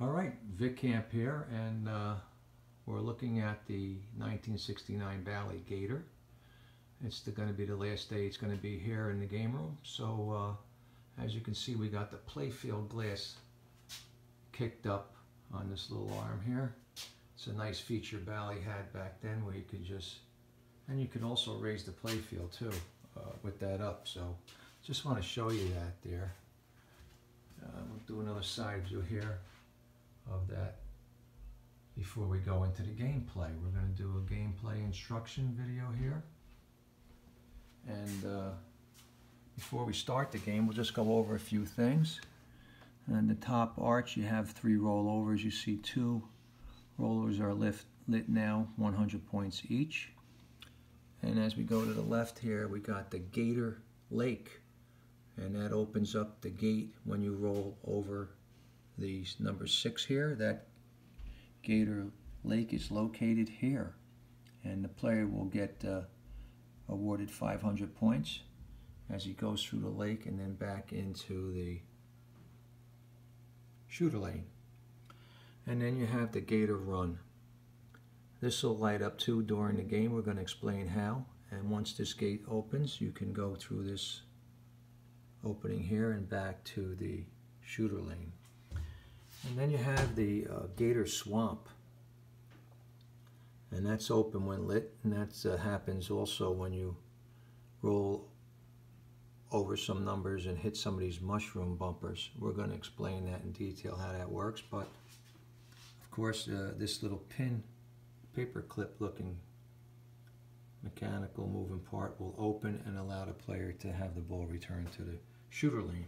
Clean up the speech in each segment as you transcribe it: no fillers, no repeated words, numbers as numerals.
Alright, Vic Camp here, and we're looking at the 1969 Bally Gator. It's going to be the last day it's going to be here in the game room. So as you can see, we got the playfield glass kicked up on this little arm here. It's a nice feature Bally had back then where you could just, and you could also raise the playfield too with that up. So just want to show you that there. We'll do another side view here of that before we go into the gameplay. We're going to do a gameplay instruction video here, and before we start the game, we'll just go over a few things. And the top arch, you have 3 rollovers. You see 2 rollers are lit now, 100 points each. And as we go to the left here, we got the Gator Lake, and that opens up the gate when you roll over the number 6 here. That Gator Lake is located here, and the player will get awarded 500 points as he goes through the lake and then back into the shooter lane. And then you have the Gator Run. This will light up too during the game. We're going to explain how, and once this gate opens, you can go through this opening here and back to the shooter lane. And then you have the Gator Swamp, and that's open when lit, and that happens also when you roll over some numbers and hit some of these mushroom bumpers. We're going to explain that in detail how that works, but of course this little pin paper clip looking mechanical moving part will open and allow the player to have the ball returned to the shooter lane.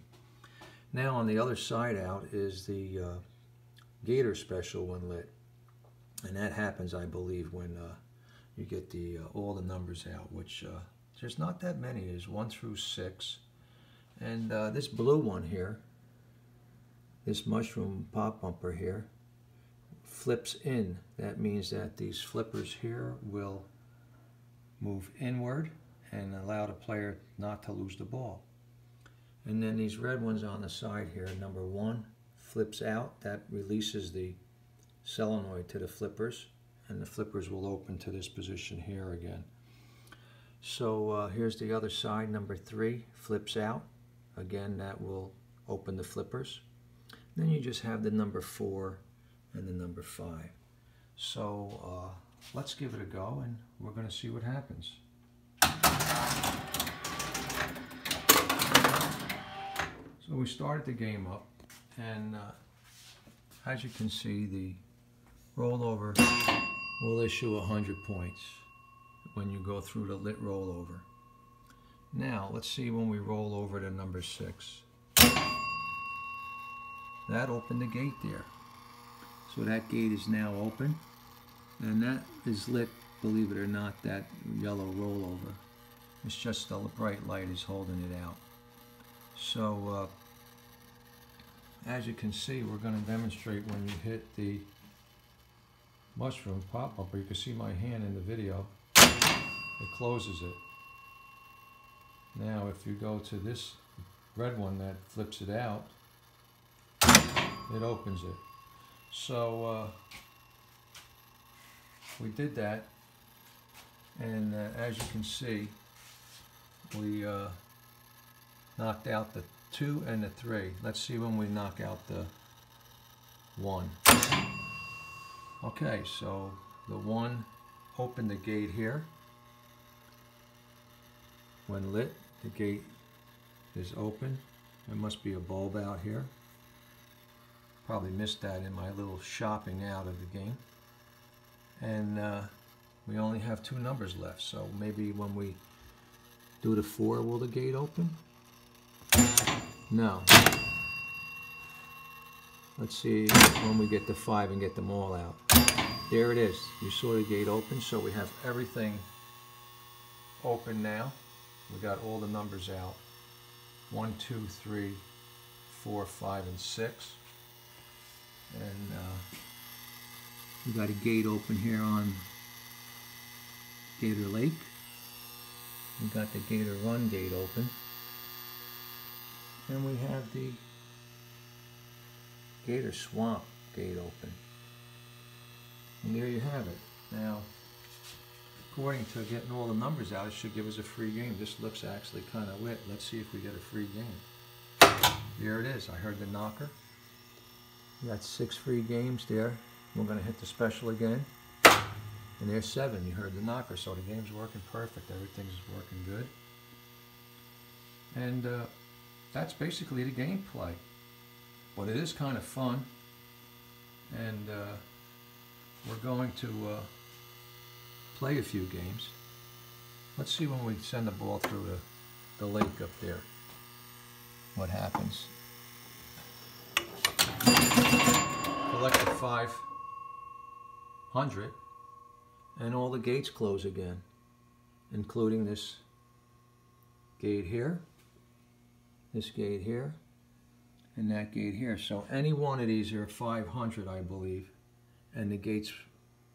Now on the other side out is the Gator Special when lit, and that happens, I believe, when you get the all the numbers out, which there's not that many. There's 1 through 6, and this blue one here, this mushroom pop bumper here, flips in. That means that these flippers here will move inward and allow the player not to lose the ball. And then these red ones on the side here, number 1 flips out. That releases the solenoid to the flippers, and the flippers will open to this position here again. So here's the other side, number 3 flips out. Again, that will open the flippers. Then you just have the number 4 and the number 5. So let's give it a go, and we're going to see what happens. So we started the game up, and as you can see, the rollover will issue 100 points when you go through the lit rollover. Now let's see when we roll over to number 6. That opened the gate there. So that gate is now open, and that is lit, believe it or not, that yellow rollover. It's just the bright light is holding it out. So as you can see, we're going to demonstrate when you hit the mushroom pop bumper. You can see my hand in the video. It closes it. Now if you go to this red one that flips it out, it opens it. So we did that, and as you can see, we knocked out the 2 and the 3. Let's see when we knock out the 1. Okay, so the 1 opened the gate here. When lit, the gate is open. There must be a bulb out here. Probably missed that in my little shopping out of the game. And we only have 2 numbers left, so maybe when we do the 4, will the gate open? No. Let's see when we get the 5 and get them all out. There it is. You saw the gate open, so we have everything open now. We got all the numbers out. 1, 2, 3, 4, 5, and 6. And we got a gate open here on Gator Lake. We got the Gator Run gate open. And we have the Gator Swamp gate open. And there you have it. Now, according to getting all the numbers out, it should give us a free game. This looks actually kind of lit. Let's see if we get a free game. There it is. I heard the knocker. We got 6 free games there. We're going to hit the special again. And there's 7. You heard the knocker. So the game's working perfect. Everything's working good. And that's basically the gameplay. But it is kind of fun. And we're going to play a few games. Let's see when we send the ball through the lake up there, what happens. Collect the 500 and all the gates close again, including this gate here, this gate here, and that gate here. So any one of these are 500, I believe, and the gates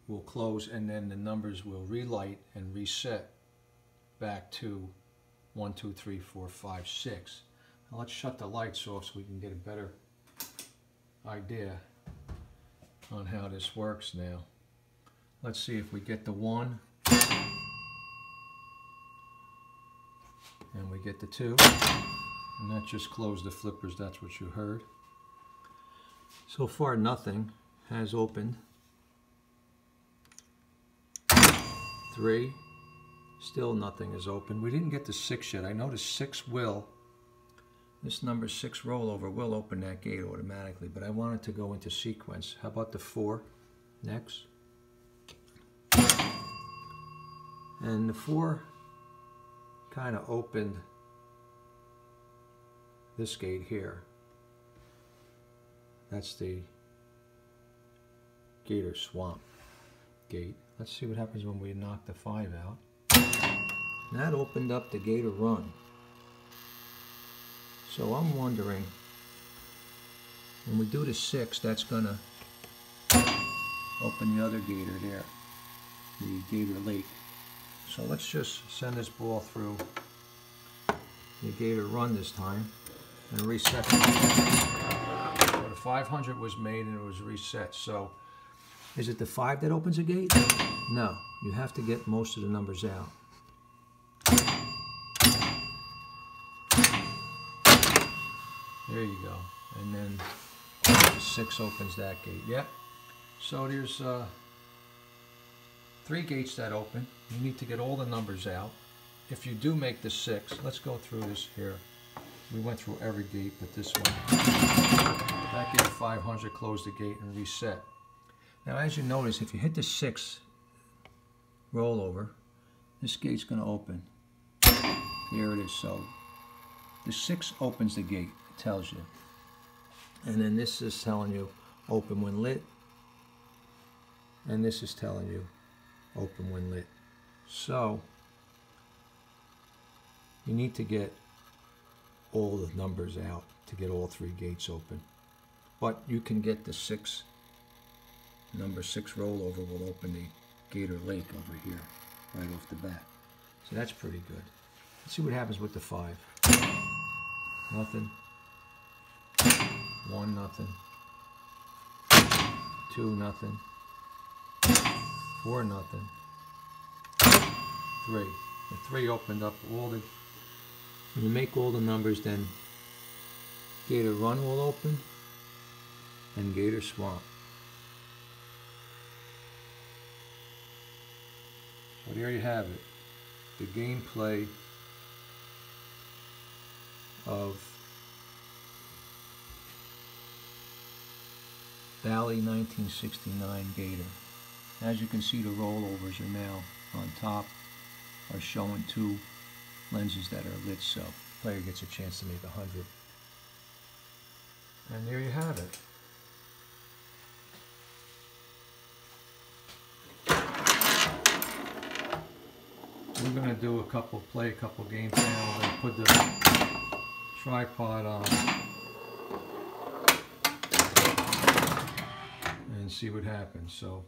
will close, and then the numbers will relight and reset back to 1, 2, 3, 4, 5, 6. Now let's shut the lights off so we can get a better idea on how this works now. Let's see if we get the 1 and we get the 2, and that just closed the flippers. That's what you heard. So far nothing has opened. 3, still nothing is open. We didn't get the 6 yet. I noticed 6 will. This number 6 rollover will open that gate automatically, but I want it to go into sequence. How about the 4 next? And the 4 kind of opened this gate here. That's the Gator Swamp gate. Let's see what happens when we knock the 5 out. And that opened up the Gator Run. So I'm wondering, when we do the 6, that's going to open the other gator there, the Gator Lake. So let's just send this ball through the Gator Run this time and reset it. So the 500 was made and it was reset. So is it the 5 that opens a gate? No, you have to get most of the numbers out. There you go. And then the 6 opens that gate. Yep. So there's 3 gates that open. You need to get all the numbers out. If you do make the 6, let's go through this here. We went through every gate but this one. That gate 500 closed the gate and reset. Now as you notice, if you hit the 6 rollover, this gate's going to open. There it is. So the 6 opens the gate. It tells you. And then this is telling you open when lit. And this is telling you open when lit. So you need to get all the numbers out to get all 3 gates open. But you can get the 6, number 6 rollover will open the Gator Lake over here, right off the bat. So that's pretty good. Let's see what happens with the 5. Nothing. 1, nothing. 2, nothing. 4, nothing. 3. The 3 opened up all the... When you make all the numbers, then Gator Run will open and Gator Swamp. So there you have it. The gameplay of Bally 1969 Gator. As you can see, the rollovers are now on top, are showing 2 lenses that are lit, so player gets a chance to make 100. And there you have it. We're going to do play a couple games now. We're going to put the tripod on and see what happens. So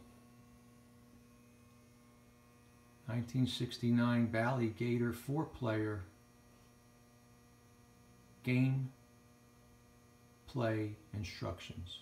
1969 Bally Gator 4-player game play instructions.